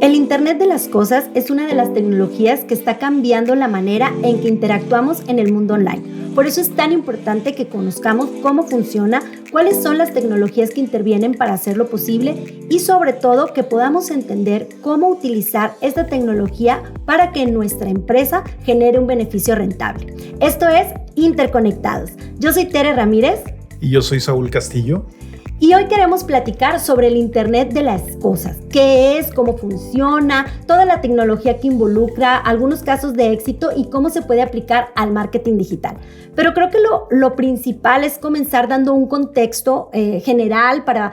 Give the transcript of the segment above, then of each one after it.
El Internet de las Cosas es una de las tecnologías que está cambiando la manera en que interactuamos en el mundo online. Por eso es tan importante que conozcamos cómo funciona, cuáles son las tecnologías que intervienen para hacerlo posible y sobre todo que podamos entender cómo utilizar esta tecnología para que nuestra empresa genere un beneficio rentable. Esto es Interconectados. Yo soy Tere Ramírez. Y yo soy Saúl Castillo. Y hoy queremos platicar sobre el Internet de las Cosas, qué es, cómo funciona, toda la tecnología que involucra, algunos casos de éxito y cómo se puede aplicar al marketing digital. Pero creo que lo principal es comenzar dando un contexto general para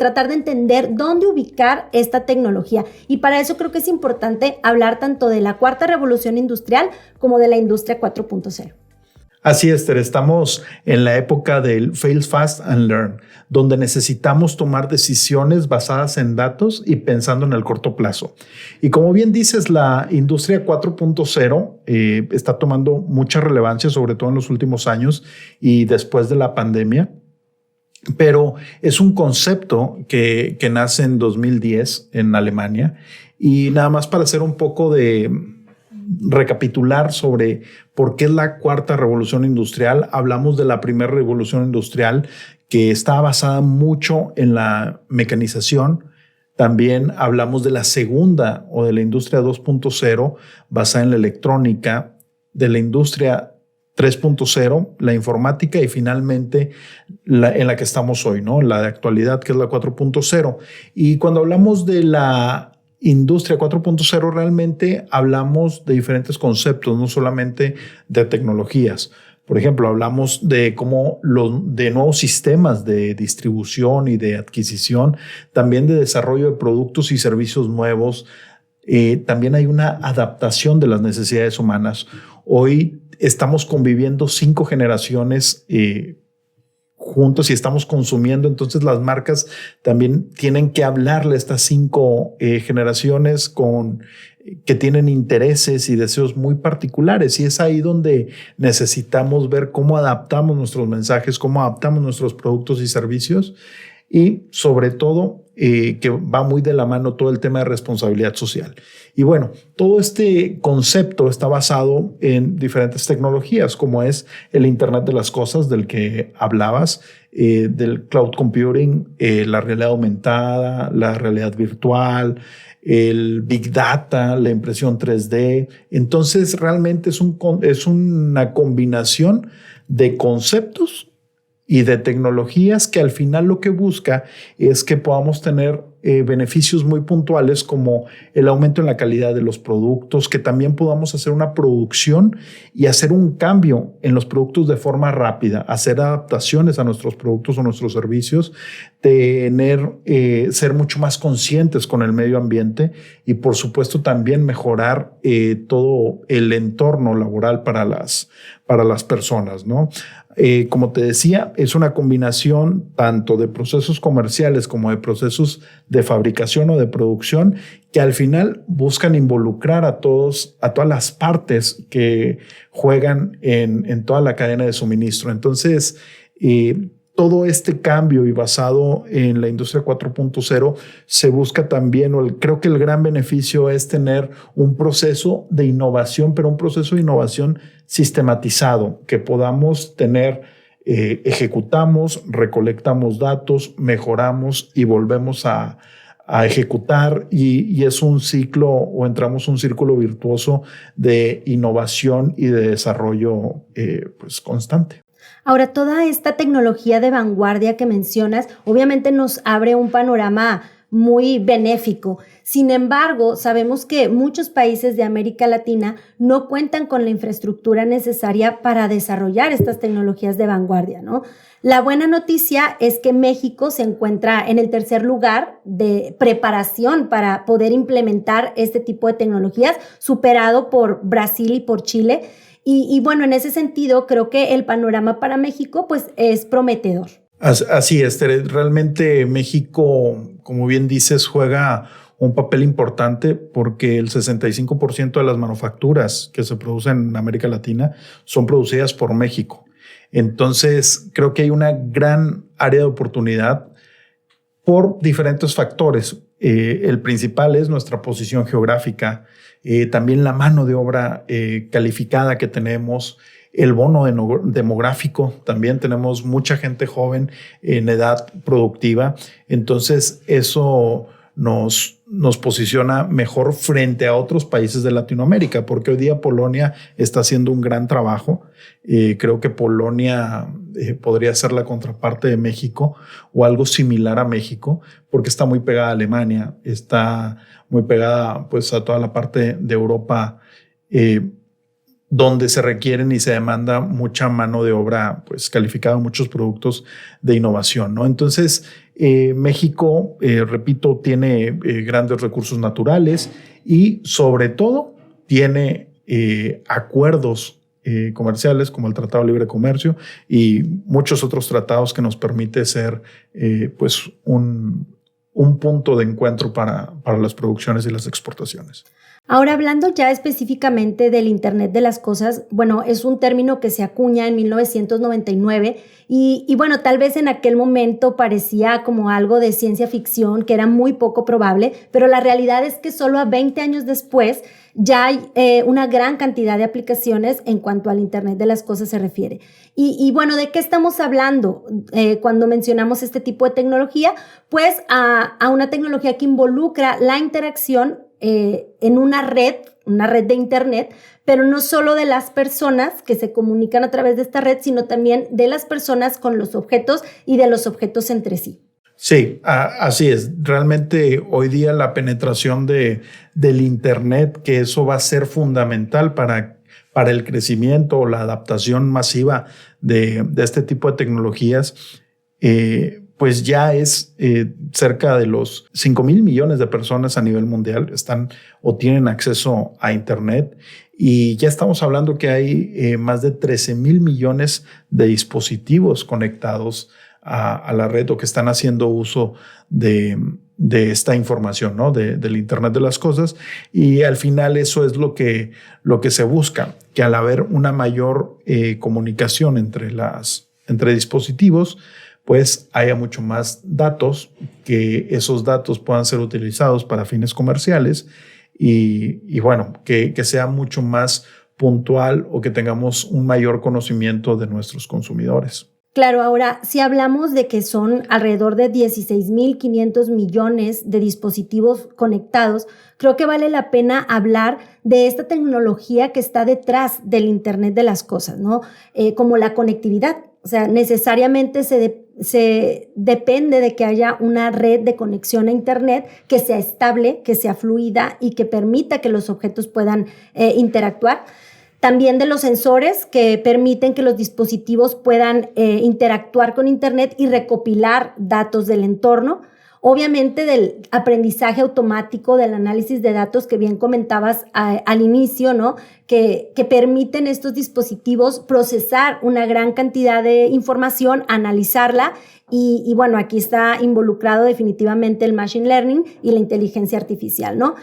tratar de entender dónde ubicar esta tecnología. Y para eso creo que es importante hablar tanto de la cuarta revolución industrial como de la industria 4.0. Así es, Tere, estamos en la época del fail fast and learn, donde necesitamos tomar decisiones basadas en datos y pensando en el corto plazo. Y como bien dices, la industria 4.0 está tomando mucha relevancia, sobre todo en los últimos años y después de la pandemia. Pero es un concepto que nace en 2010 en Alemania. Y nada más para hacer un poco de recapitular sobre por qué es la cuarta revolución industrial. Hablamos de la primera revolución industrial que está basada mucho en la mecanización. También hablamos de la segunda o de la industria 2.0 basada en la electrónica, de la industria 3.0, la informática y finalmente en la que estamos hoy, ¿no? La de actualidad, que es la 4.0. Y cuando hablamos de la industria 4.0 realmente hablamos de diferentes conceptos, no solamente de tecnologías. Por ejemplo, hablamos de de nuevos sistemas de distribución y de adquisición, también de desarrollo de productos y servicios nuevos. También hay una adaptación de las necesidades humanas. Hoy estamos conviviendo 5 generaciones juntos y estamos consumiendo, entonces las marcas también tienen que hablarle a estas 5 generaciones que tienen intereses y deseos muy particulares, y es ahí donde necesitamos ver cómo adaptamos nuestros mensajes, cómo adaptamos nuestros productos y servicios, y sobre todo que va muy de la mano todo el tema de responsabilidad social. Y bueno, todo este concepto está basado en diferentes tecnologías, como es el Internet de las Cosas, del que hablabas, del cloud computing, la realidad aumentada, la realidad virtual, el Big Data, la impresión 3D. Entonces, realmente es una combinación de conceptos y de tecnologías que al final lo que busca es que podamos tener beneficios muy puntuales como el aumento en la calidad de los productos, que también podamos hacer una producción y hacer un cambio en los productos de forma rápida, hacer adaptaciones a nuestros productos o nuestros servicios, ser mucho más conscientes con el medio ambiente y por supuesto también mejorar todo el entorno laboral para las personas, ¿no? Como te decía, es una combinación tanto de procesos comerciales como de procesos de fabricación o de producción que al final buscan involucrar a todas las partes que juegan en toda la cadena de suministro. Entonces, todo este cambio y basado en la industria 4.0 se busca también, creo que el gran beneficio es tener un proceso de innovación, pero un proceso de innovación sistematizado, que podamos tener, ejecutamos, recolectamos datos, mejoramos y volvemos a ejecutar y es un ciclo o entramos un círculo virtuoso de innovación y de desarrollo constante. Ahora, toda esta tecnología de vanguardia que mencionas, obviamente nos abre un panorama muy benéfico. Sin embargo, sabemos que muchos países de América Latina no cuentan con la infraestructura necesaria para desarrollar estas tecnologías de vanguardia, ¿no? La buena noticia es que México se encuentra en el 3er lugar de preparación para poder implementar este tipo de tecnologías, superado por Brasil y por Chile. Y bueno, en ese sentido, creo que el panorama para México pues, es prometedor. Así es, realmente México, como bien dices, juega un papel importante porque el 65% de las manufacturas que se producen en América Latina son producidas por México. Entonces, creo que hay una gran área de oportunidad por diferentes factores. el principal es nuestra posición geográfica, también la mano de obra calificada que tenemos, el bono demográfico, también tenemos mucha gente joven en edad productiva, entonces eso nos posiciona mejor frente a otros países de Latinoamérica, porque hoy día Polonia está haciendo un gran trabajo. Creo que Polonia podría ser la contraparte de México o algo similar a México, porque está muy pegada a Alemania, está muy pegada pues, a toda la parte de Europa, donde se requieren y se demanda mucha mano de obra pues, calificada, muchos productos de innovación, ¿no? Entonces, México, repito, tiene grandes recursos naturales y sobre todo tiene acuerdos comerciales como el Tratado de Libre Comercio y muchos otros tratados que nos permite ser pues un punto de encuentro para las producciones y las exportaciones. Ahora, hablando ya específicamente del Internet de las cosas, bueno, es un término que se acuña en 1999 y bueno, tal vez en aquel momento parecía como algo de ciencia ficción, que era muy poco probable, pero la realidad es que solo a 20 años después ya hay una gran cantidad de aplicaciones en cuanto al Internet de las cosas se refiere. Y bueno, ¿de qué estamos hablando cuando mencionamos este tipo de tecnología? Pues a una tecnología que involucra la interacción en una red de Internet, pero no solo de las personas que se comunican a través de esta red, sino también de las personas con los objetos y de los objetos entre sí. Sí, así es. Realmente hoy día la penetración del Internet, que eso va a ser fundamental para el crecimiento o la adaptación masiva de este tipo de tecnologías, pues ya es cerca de los 5,000 millones de personas a nivel mundial están o tienen acceso a Internet y ya estamos hablando que hay más de 13,000 millones de dispositivos conectados a la red o que están haciendo uso de esta información, ¿no? Del Internet de las cosas y al final eso es lo que se busca, que al haber una mayor comunicación entre dispositivos, pues haya mucho más datos, que esos datos puedan ser utilizados para fines comerciales y bueno, que sea mucho más puntual o que tengamos un mayor conocimiento de nuestros consumidores. Claro, ahora, si hablamos de que son alrededor de 16,500 millones de dispositivos conectados, creo que vale la pena hablar de esta tecnología que está detrás del Internet de las cosas, ¿no? Como la conectividad. O sea, necesariamente se depende de que haya una red de conexión a Internet que sea estable, que sea fluida y que permita que los objetos puedan interactuar. También de los sensores que permiten que los dispositivos puedan interactuar con Internet y recopilar datos del entorno. Obviamente del aprendizaje automático, del análisis de datos que bien comentabas al inicio, ¿no? Que permiten estos dispositivos procesar una gran cantidad de información, analizarla y bueno, aquí está involucrado definitivamente el machine learning y la inteligencia artificial, ¿no?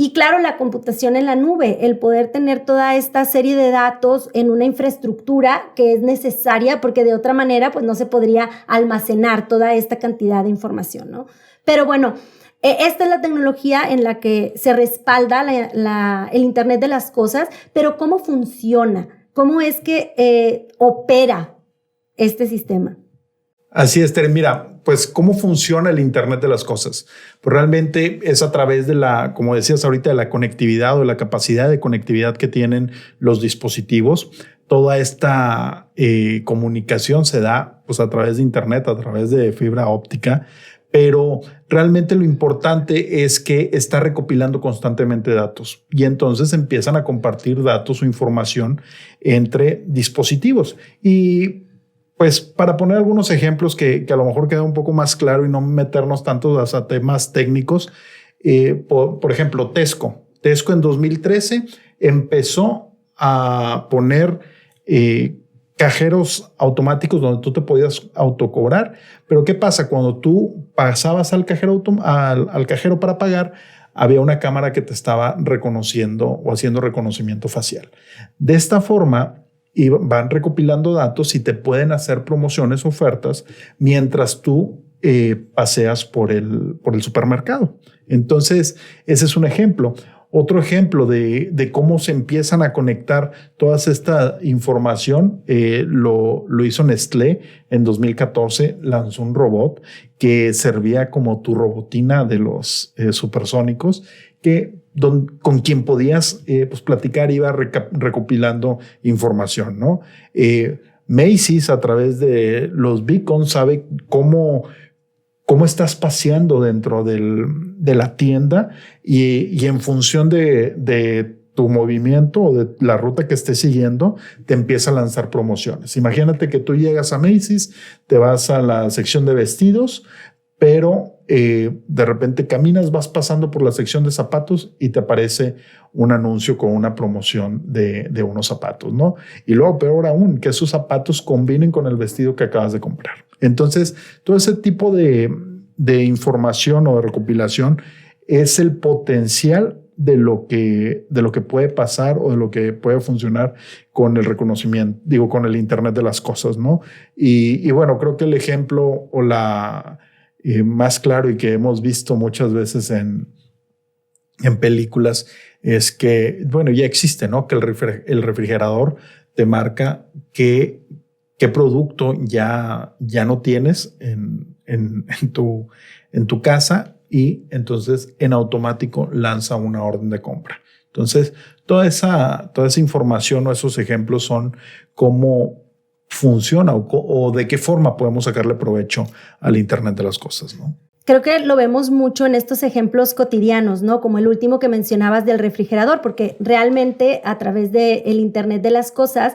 Y claro, la computación en la nube, el poder tener toda esta serie de datos en una infraestructura que es necesaria porque de otra manera pues no se podría almacenar toda esta cantidad de información, ¿no? Pero bueno, esta es la tecnología en la que se respalda el Internet de las cosas, pero ¿cómo funciona? ¿Cómo es que opera este sistema? Así es, Tere. Mira, pues cómo funciona el Internet de las cosas. Pues realmente es a través de como decías ahorita, de la conectividad o la capacidad de conectividad que tienen los dispositivos. Toda esta comunicación se da pues a través de Internet, a través de fibra óptica, pero realmente lo importante es que está recopilando constantemente datos y entonces empiezan a compartir datos o información entre dispositivos. Y pues para poner algunos ejemplos que a lo mejor queda un poco más claro y no meternos tanto a temas técnicos, por ejemplo, Tesco. Tesco en 2013 empezó a poner cajeros automáticos donde tú te podías autocobrar. Pero ¿qué pasa? Cuando tú pasabas al cajero, al cajero para pagar, había una cámara que te estaba reconociendo o haciendo reconocimiento facial. De esta forma, y van recopilando datos y te pueden hacer promociones, ofertas, mientras tú paseas por el por el supermercado. Entonces, ese es un ejemplo. Otro ejemplo de cómo se empiezan a conectar toda esta información, lo hizo Nestlé en 2014, lanzó un robot que servía como tu robotina de los supersónicos, con quien podías pues platicar, iba recopilando información, ¿no? Macy's, a través de los beacons, sabe cómo estás paseando dentro de la tienda y en función de tu movimiento o de la ruta que estés siguiendo, te empieza a lanzar promociones. Imagínate que tú llegas a Macy's, te vas a la sección de vestidos, pero de repente caminas, vas pasando por la sección de zapatos y te aparece un anuncio con una promoción de unos zapatos, ¿no? Y luego, peor aún, que esos zapatos combinen con el vestido que acabas de comprar. Entonces, todo ese tipo de información o de recopilación es el potencial de lo que puede pasar o de lo que puede funcionar con el reconocimiento, con el Internet de las cosas, ¿no? Y bueno, creo que el ejemplo o la más claro y que hemos visto muchas veces en películas es que, bueno, ya existe, ¿no? Que el refrigerador te marca qué producto ya no tienes en tu casa, y entonces en automático lanza una orden de compra. Entonces, toda esa información o esos ejemplos son cómo funciona o de qué forma podemos sacarle provecho al Internet de las cosas, ¿no? Creo que lo vemos mucho en estos ejemplos cotidianos, ¿no? Como el último que mencionabas del refrigerador, porque realmente a través del Internet de las cosas,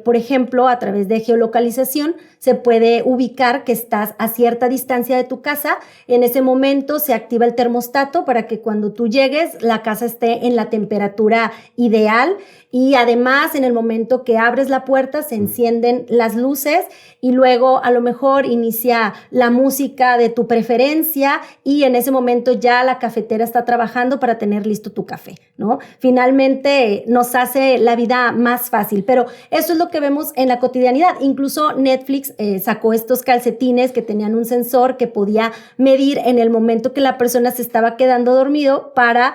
por ejemplo, a través de geolocalización, se puede ubicar que estás a cierta distancia de tu casa. En ese momento se activa el termostato para que cuando tú llegues, la casa esté en la temperatura ideal. Y además, en el momento que abres la puerta, se encienden las luces y luego a lo mejor inicia la música de tu preferencia y en ese momento ya la cafetera está trabajando para tener listo tu café, ¿no? Finalmente nos hace la vida más fácil, pero eso es lo que vemos en la cotidianidad. Incluso Netflix sacó estos calcetines que tenían un sensor que podía medir en el momento que la persona se estaba quedando dormido para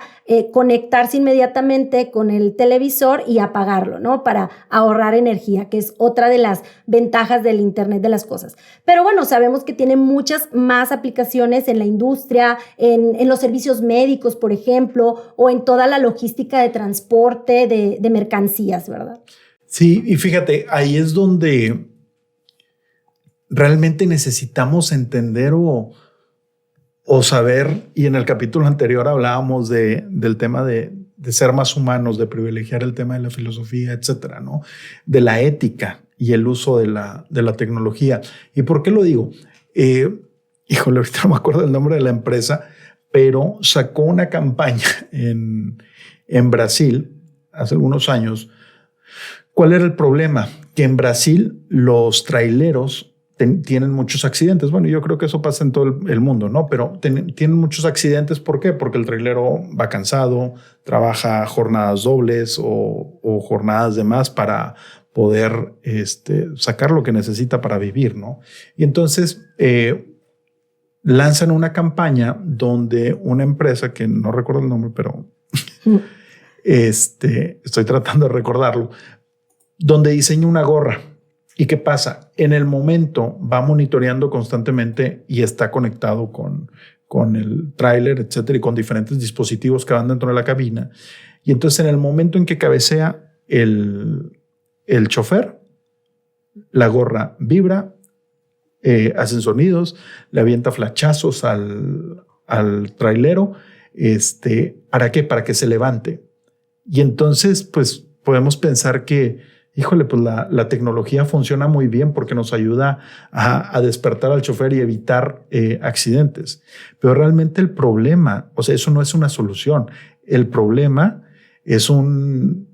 conectarse inmediatamente con el televisor y apagarlo, ¿no? Para ahorrar energía, que es otra de las ventajas del Internet de las cosas. Pero bueno, sabemos que tiene muchas más aplicaciones en la industria, en los servicios médicos, por ejemplo, o en toda la logística de transporte de mercancías, ¿verdad? Sí, y fíjate, ahí es donde realmente necesitamos entender o saber, y en el capítulo anterior hablábamos del tema de ser más humanos, de privilegiar el tema de la filosofía, etcétera, ¿no? De la ética y el uso de la tecnología. ¿Y por qué lo digo? Híjole, ahorita no me acuerdo el nombre de la empresa, pero sacó una campaña en Brasil hace algunos años. ¿Cuál era el problema? Que en Brasil los traileros tienen muchos accidentes. Bueno, yo creo que eso pasa en todo el mundo, ¿no? Pero tienen muchos accidentes. ¿Por qué? Porque el trailero va cansado, trabaja jornadas dobles o jornadas de más para poder sacar lo que necesita para vivir, ¿no? Y entonces lanzan una campaña donde una empresa, que no recuerdo el nombre, pero estoy tratando de recordarlo, donde diseña una gorra. ¿Y qué pasa? En el momento va monitoreando constantemente y está conectado con el tráiler, etcétera, y con diferentes dispositivos que van dentro de la cabina. Y entonces en el momento en que cabecea el chofer, la gorra vibra, hacen sonidos, le avienta flachazos al trailero. ¿Para qué? Para que se levante. Y entonces, pues, podemos pensar que híjole, pues la tecnología funciona muy bien porque nos ayuda a despertar al chofer y evitar accidentes. Pero realmente el problema, o sea, eso no es una solución. El problema es un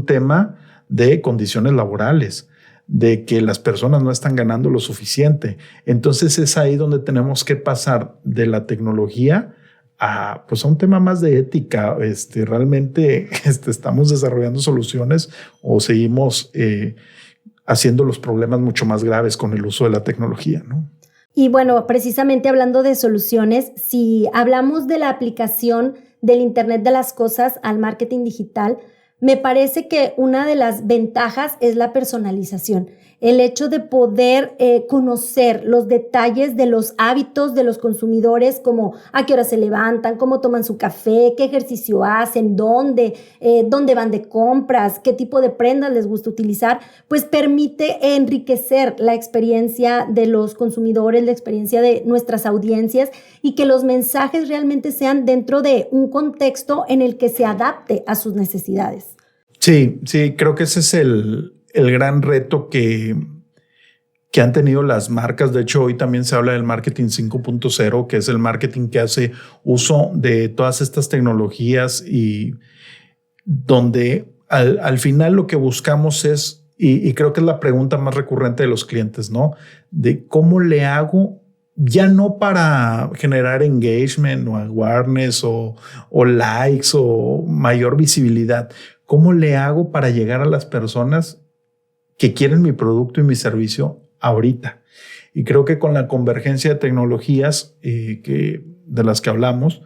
tema de condiciones laborales, de que las personas no están ganando lo suficiente. Entonces es ahí donde tenemos que pasar de la tecnología a un tema más de ética. Realmente estamos desarrollando soluciones o seguimos haciendo los problemas mucho más graves con el uso de la tecnología, ¿no? Y bueno, precisamente hablando de soluciones, si hablamos de la aplicación del Internet de las cosas al marketing digital, me parece que una de las ventajas es la personalización. El hecho de poder conocer los detalles de los hábitos de los consumidores, como a qué hora se levantan, cómo toman su café, qué ejercicio hacen, dónde van de compras, qué tipo de prendas les gusta utilizar, pues permite enriquecer la experiencia de los consumidores, la experiencia de nuestras audiencias y que los mensajes realmente sean dentro de un contexto en el que se adapte a sus necesidades. Sí, creo que ese es el gran reto que han tenido las marcas. De hecho, hoy también se habla del marketing 5.0, que es el marketing que hace uso de todas estas tecnologías y donde al final lo que buscamos es, y creo que es la pregunta más recurrente de los clientes, ¿no? De cómo le hago, ya no para generar engagement o awareness o likes o mayor visibilidad. ¿Cómo le hago para llegar a las personas que quieren mi producto y mi servicio ahorita? Y creo que con la convergencia de tecnologías de las que hablamos,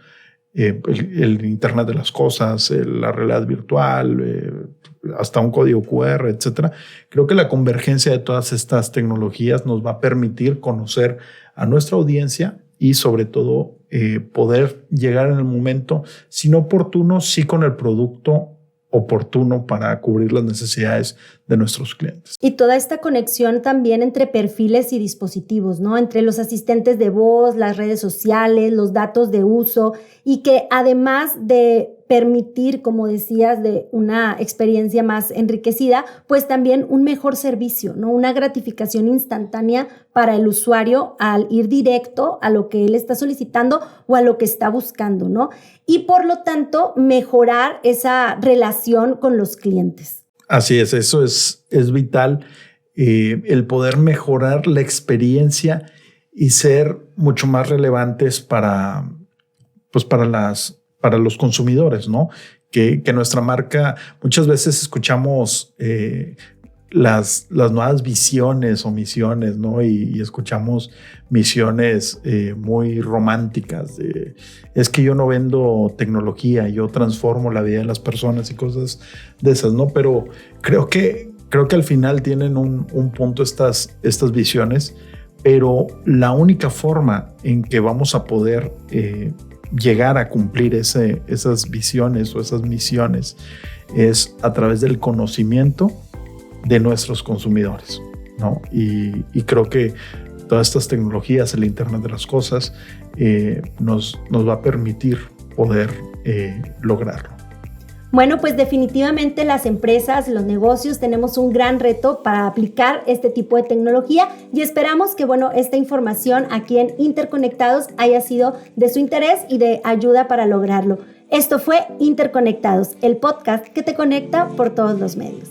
el Internet de las cosas, la realidad virtual, hasta un código QR, etcétera, creo que la convergencia de todas estas tecnologías nos va a permitir conocer a nuestra audiencia y sobre todo poder llegar en el momento, si no oportuno, sí con el producto oportuno para cubrir las necesidades de nuestros clientes. Y toda esta conexión también entre perfiles y dispositivos, ¿no? Entre los asistentes de voz, las redes sociales, los datos de uso y que además de permitir, como decías, de una experiencia más enriquecida, pues también un mejor servicio, ¿no? Una gratificación instantánea para el usuario al ir directo a lo que él está solicitando o a lo que está buscando, ¿no? Y por lo tanto, mejorar esa relación con los clientes. Así es, eso es vital, el poder mejorar la experiencia y ser mucho más relevantes para los consumidores, ¿no? Que nuestra marca, muchas veces escuchamos las nuevas visiones o misiones, ¿no? Y escuchamos misiones muy románticas de, es que yo no vendo tecnología, yo transformo la vida de las personas y cosas de esas, ¿no? Pero creo que al final tienen un punto estas visiones, pero la única forma en que vamos a poder llegar a cumplir esas visiones o esas misiones es a través del conocimiento de nuestros consumidores, ¿no? Y creo que todas estas tecnologías, el Internet de las cosas, nos va a permitir poder lograrlo. Bueno, pues definitivamente las empresas, los negocios tenemos un gran reto para aplicar este tipo de tecnología y esperamos que, esta información aquí en Interconectados haya sido de su interés y de ayuda para lograrlo. Esto fue Interconectados, el podcast que te conecta por todos los medios.